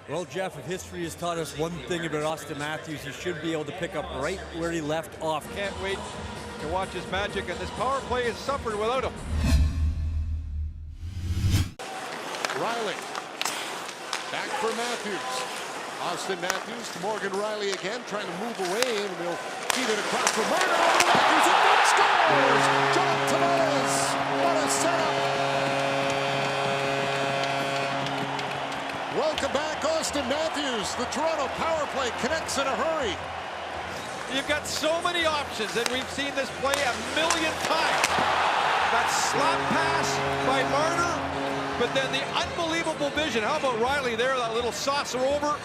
Well, Jeff, if history has taught us one thing about Austin Matthews, he should be able to pick up right where he left off. Can't wait to watch his magic, and this power play has suffered without him. Riley. Back for Matthews. Austin Matthews to Morgan Riley again, trying to move away, and he'll feed it across for Marner. Matthews and scores! John Tavares! What a setup! Welcome back, Austin Matthews. The Toronto power play connects in a hurry. You've got so many options, and we've seen this play a million times. That slap pass by Marner, but then the unbelievable vision. How about Riley there, that little saucer over?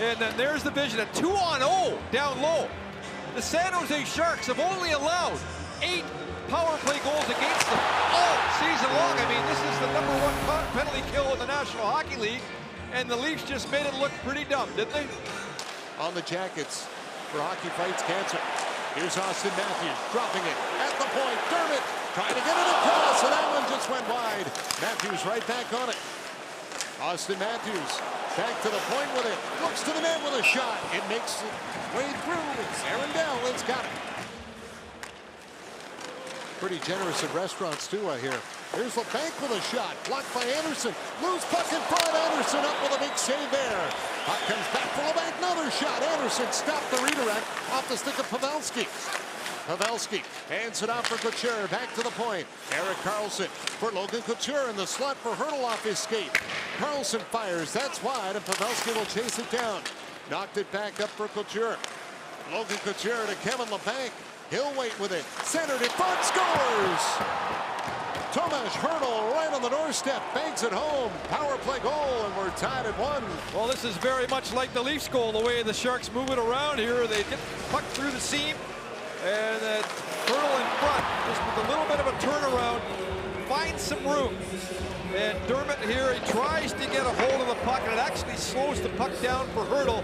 And then there's the vision, a 2-on-0 down low. The San Jose Sharks have only allowed 8 power play goals against them all season long. I mean, this is the #1 penalty kill in the National Hockey League, and the Leafs just made it look pretty dumb, didn't they? On the Jackets for Hockey Fights Cancer. Here's Austin Matthews dropping it at the point. Dermott trying to get it across, and that one just went wide. Matthews right back on it. Austin Matthews back to the point with it. Looks to the net with a shot. It makes its way through. It's Aaron Dell. It's got it. Pretty generous at restaurants too, I hear. Here's LeBanc with a shot. Blocked by Anderson. Loose puck in front. Anderson up with a big save there. Puck comes back for LeBanc. Another shot. Anderson stopped the redirect off the stick of Pavelski. Pavelski hands it off for Couture. Back to the point. Erik Karlsson for Logan Couture in the slot for Hertl off his skate. Karlsson fires. That's wide, and Pavelski will chase it down. Knocked it back up for Couture. Logan Couture to Kevin LeBanc. He'll wait with it. Centered in front. Scores! Tomas Hertl right on the doorstep. Banks it home. Power play goal, and we're tied at 1. Well, this is very much like the Leafs goal, the way the Sharks move it around here. They get puck through the seam, and Hertl in front, just with a little bit of a turnaround, finds some room. And Dermott here, he tries to get a hold of the puck, and it actually slows the puck down for Hertl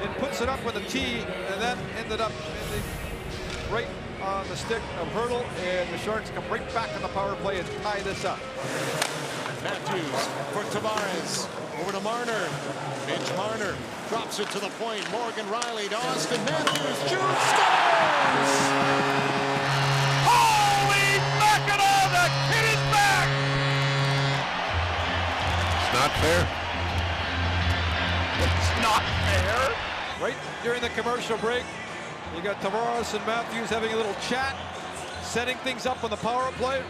and puts it up with a T, and that ended up right on the stick of Hertl, and the Sharks come right back on the power play and tie this up. Matthews for Tavares. Over to Marner. Mitch Marner drops it to the point. Morgan Riley to Austin Matthews. Shoots, scores! Holy mackerel, the kid is back! It's not fair. It's not fair. Right during the commercial break, you got Tavares and Matthews having a little chat, setting things up on the power play.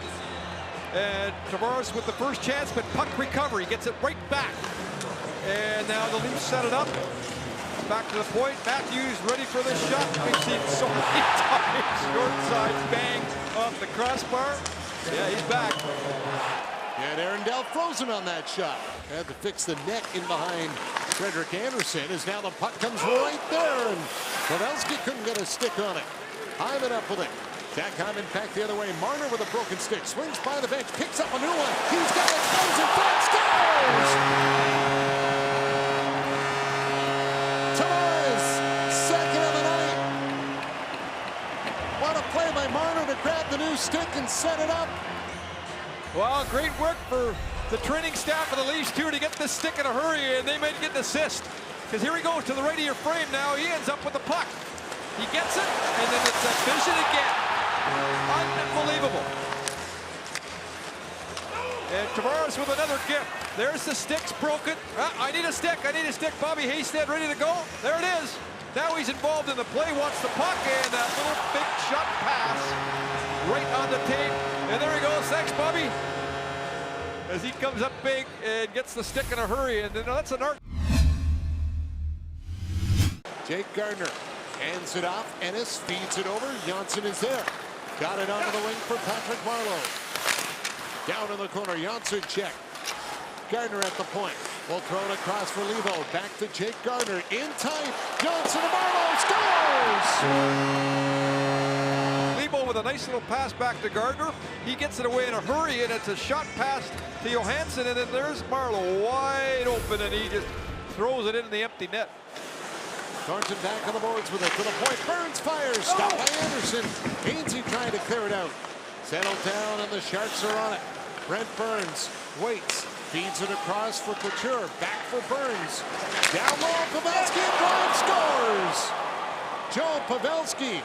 And Tavares with the first chance, but puck recovery gets it right back. And now the Leafs set it up. Back to the point. Matthews ready for the shot. We've seen so many times. Short side bang off the crossbar. Yeah, he's back. And Aaron Dell frozen on that shot. Had to fix the net in behind Frederik Andersen, as now the puck comes right there, and Pavelski couldn't get a stick on it. Hyman up with it. Jack Hyman back the other way. Marner with a broken stick. Swings by the bench. Picks up a new one. He's got it. Goes in front. Scores! Tavares, second of the night. What a play by Marner to grab the new stick and set it up. Well, great work for the training staff of the Leafs, too, to get this stick in a hurry, and they might get an assist. Because here he goes to the right of your frame now. He ends up with the puck. He gets it, and then it's that vision again. Unbelievable. And Tavares with another gift. There's the sticks broken. I need a stick. I need a stick. Bobby Haystead ready to go. There it is. Now he's involved in the play. Wants the puck, and that little big shot pass right on the tape. And there he goes. Thanks, Bobby. As he comes up big and gets the stick in a hurry. And that's an art. Jake Gardiner hands it off. Ennis feeds it over. Johnsson is there. Got it onto the wing for Patrick Marleau. Down in the corner. Johnsson check. Gardiner at the point. Will throw it across for Levo. Back to Jake Gardiner. In tight. Johnsson to Marleau. Scores! Levo with a nice little pass back to Gardiner. He gets it away in a hurry, and it's a shot pass to Johansson, and then there's Marleau wide open, and he just throws it into the empty net. Thornton back on the boards with it to the point. Burns fires. Stopped by Anderson. Hainsey trying to clear it out. Settled down, and the Sharks are on it. Brent Burns waits, feeds it across for Couture, back for Burns. Down low, Pavelski drive, scores! Joe Pavelski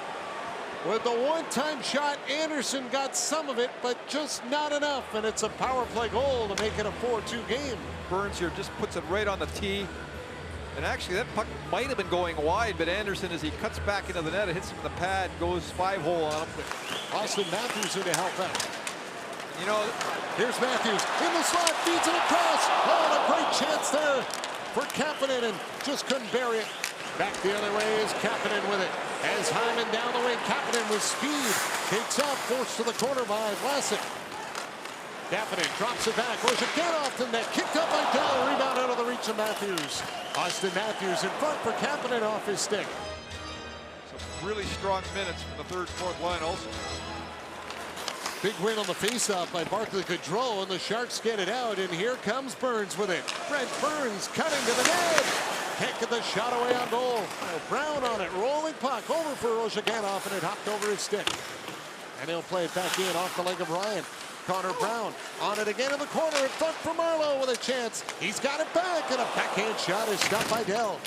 with the one-time shot. Anderson got some of it, but just not enough, and it's a power play goal to make it a 4-2 game. Burns here just puts it right on the tee. And actually, that puck might have been going wide, but Anderson, as he cuts back into the net, it hits him in the pad, goes 5-hole on him. Austin Matthews in to help out. You know, Here's Matthews in the slot, feeds it across. Oh, and a great chance there for Kapanen, and just couldn't bury it. Back the other way is Kapanen with it. As Hyman down the wing, Kapanen with speed takes off, forced to the corner by Vlasic. Kapanen drops it back. Oshikhanov to net, kicked up by Dell, rebound out of the reach of Matthews. Austin Matthews in front for Kapanen off his stick. some really strong minutes from the third, fourth line also. Big win on the faceoff by Barclay Goodrow, and the Sharks get it out, and here comes Burns with it. Brent Burns cutting to the net. Can't get the shot away on goal. Brown on it, rolling puck over for Oshikhanov, and it hopped over his stick. And he'll play it back in off the leg of Ryan. Connor Brown on it again in the corner, in front for Marleau with a chance. He's got it back, and a backhand shot is stopped by Dell.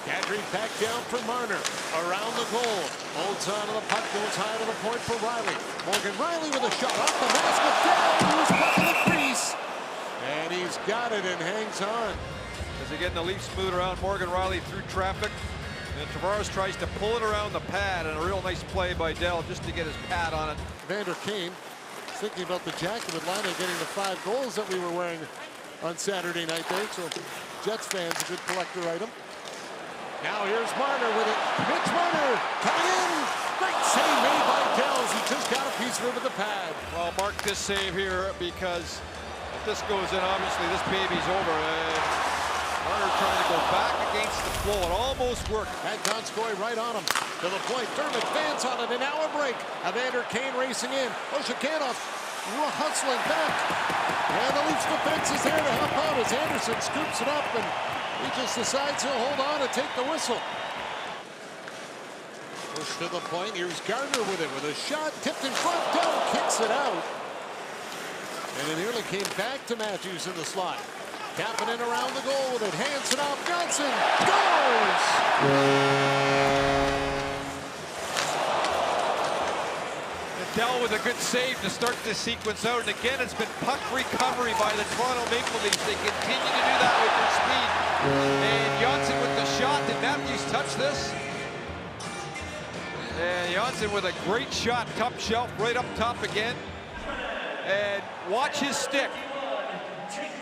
Kadri back down for Marner. Around the goal. Holds on to the puck, goes high to the point for Riley. Morgan Riley with a shot off the basket. Down to his puck in the crease. And he's got it and hangs on. As again, the Leafs smooth around Morgan Riley through traffic. And Tavares tries to pull it around the pad, and a real nice play by Dell just to get his pad on it. Vander Kane thinking about the jacket with Lina getting the 5 goals that we were wearing on Saturday night there. So Jets fans, a good collector item. Now here's Marner with it. Mitch Marner coming in. Great save made by Dells. He just got a piece of it with the pad. Well, mark this save here, because if this goes in, obviously this baby's over. Marner trying to go back against the flow. It almost worked. Had Donskoy right on him. To the point. Dermott Vance on it. And now a break. Evander Kane racing in. Oshikhanov hustling back. And the Leafs defense is there to help out as Anderson scoops it up, and he just decides he'll hold on and take the whistle. Push to the point. Here's Gardner with it, with a shot tipped in front. Dell kicks it out. And it nearly came back to Matthews in the slot. Kapanen around the goal with it. Hands it off. Johnson scores! Dell with a good save to start this sequence out. And again, it's been puck recovery by the Toronto Maple Leafs. They continue to do that with their speed. And Johnson with the shot. Did Matthews touch this? And Johnson with a great shot, top shelf, right up top again. And watch his stick.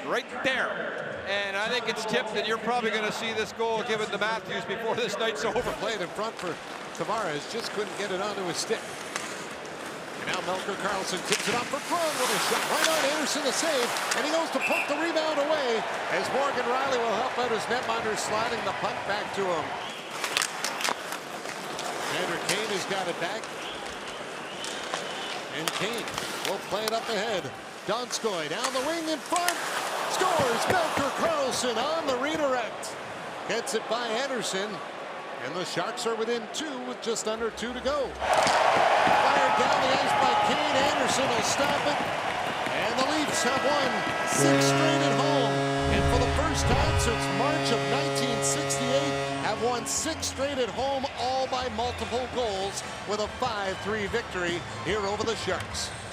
Right there. And I think it's tipped, and you're probably going to see this goal given to Matthews before this night's over. Played in front for Tavares. Just couldn't get it onto his stick. And now Melker Karlsson tips it up for Krug with a shot right on Anderson, a save, and he goes to poke the rebound away as Morgan Riley will help out his netminder, sliding the puck back to him. Vander Kane has got it back. And Kane will play it up ahead. Donskoy down the wing in front. Scores! Melker Karlsson on the redirect. Gets it by Anderson. And the Sharks are within 2 with just under 2 to go. Fired down the ice by Kane. Anderson will stop it. And the Leafs have won 6 straight at home. And for the first time since March of 1968, have won 6 straight at home, all by multiple goals, with a 5-3 victory here over the Sharks.